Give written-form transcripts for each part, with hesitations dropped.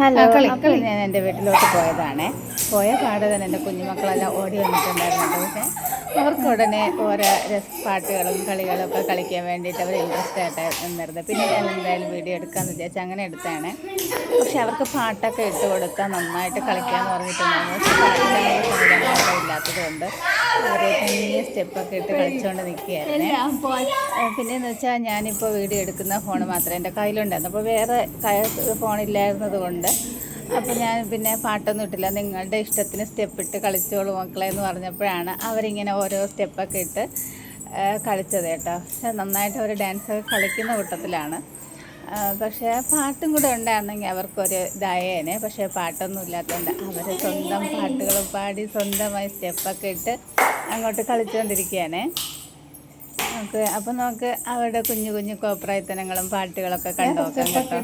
Hello. അപ്പോൾ ഞാൻ എൻ്റെ വീട്ടിലോട്ട് പോയ പാടെ തന്നെ എൻ്റെ കുഞ്ഞുമക്കളെല്ലാം ഓടി വന്നിട്ടുണ്ടായിരുന്നു. പക്ഷേ അവർക്ക് ഉടനെ ഓരോ പാട്ടുകളും കളികളും ഒക്കെ കളിക്കാൻ വേണ്ടിയിട്ട് അവർ ഇൻട്രസ്റ്റ് ആയിട്ട് നിന്നിരുന്നത്. പിന്നെ ഞാൻ എന്തായാലും വീഡിയോ എടുക്കാമെന്ന് വിചാരിച്ചു അങ്ങനെ എടുത്താണ്. പക്ഷെ അവർക്ക് പാട്ടൊക്കെ ഇട്ട് കൊടുത്താൽ നന്നായിട്ട് കളിക്കാമെന്ന് പറഞ്ഞിട്ടുണ്ടായിരുന്നു. പക്ഷേ പാട്ടിനുള്ള സംവിധാനമൊക്കെ ഇല്ലാത്തതുകൊണ്ട് അവർ തനിയെ സ്റ്റെപ്പൊക്കെ ഇട്ട് കളിച്ചുകൊണ്ട് നിൽക്കുകയായിരുന്നു. പിന്നെയെന്ന് വെച്ചാൽ ഞാനിപ്പോൾ വീഡിയോ എടുക്കുന്ന ഫോൺ മാത്രമേ എൻ്റെ കയ്യിലുണ്ടായിരുന്നു. അപ്പോൾ വേറെ ഫോണില്ലായിരുന്നത് കൊണ്ട് അപ്പോൾ ഞാൻ പിന്നെ പാട്ടൊന്നും ഇട്ടില്ല. നിങ്ങളുടെ ഇഷ്ടത്തിന് സ്റ്റെപ്പ് ഇട്ട് കളിച്ചോളൂ മക്കളെ എന്ന് പറഞ്ഞപ്പോഴാണ് അവരിങ്ങനെ ഓരോ സ്റ്റെപ്പൊക്കെ ഇട്ട് കളിച്ചത് കേട്ടോ. പക്ഷെ നന്നായിട്ട് അവർ ഡാൻസൊക്കെ കളിക്കുന്ന കൂട്ടത്തിലാണ്. പക്ഷേ പാട്ടും കൂടെ ഉണ്ടായിരുന്നെങ്കിൽ അവർക്കൊരു ഇതായേനെ. പക്ഷേ പാട്ടൊന്നും ഇല്ലാത്തതുകൊണ്ട് അവർ സ്വന്തം പാട്ടുകളും പാടി സ്വന്തമായി സ്റ്റെപ്പൊക്കെ ഇട്ട് അങ്ങോട്ട് കളിച്ചുകൊണ്ടിരിക്കുകയാണേ. അപ്പം നമുക്ക് അവരുടെ കുഞ്ഞു കുഞ്ഞു കോപ്രായത്തനങ്ങളും പാട്ടുകളൊക്കെ കണ്ടുനോക്കാം കേട്ടോ.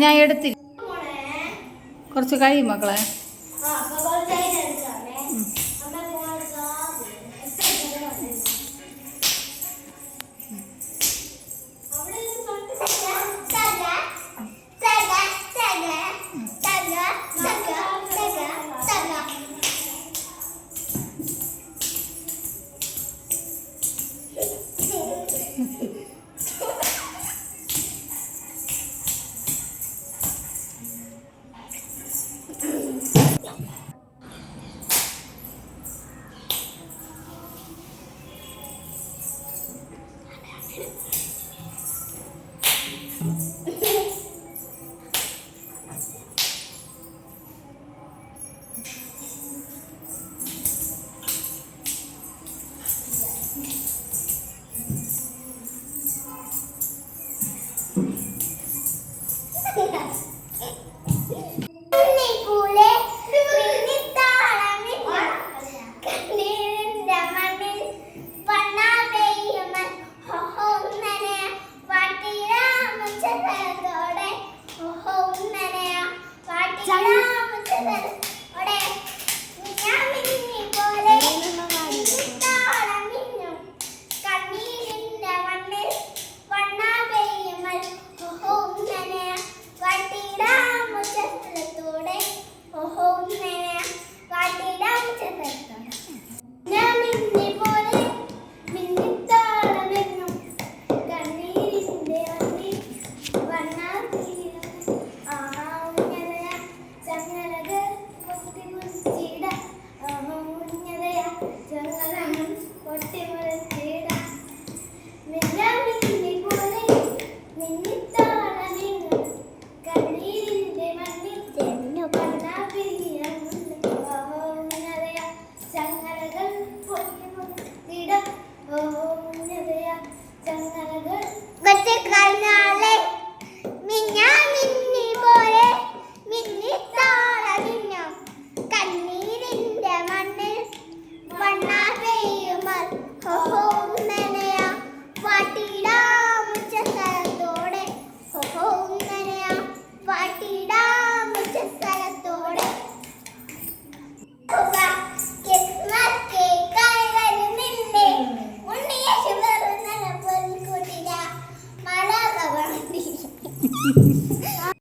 ഞാൻ എടുത്തില്ല, കുറച്ച് കഴിയും മക്കളെ.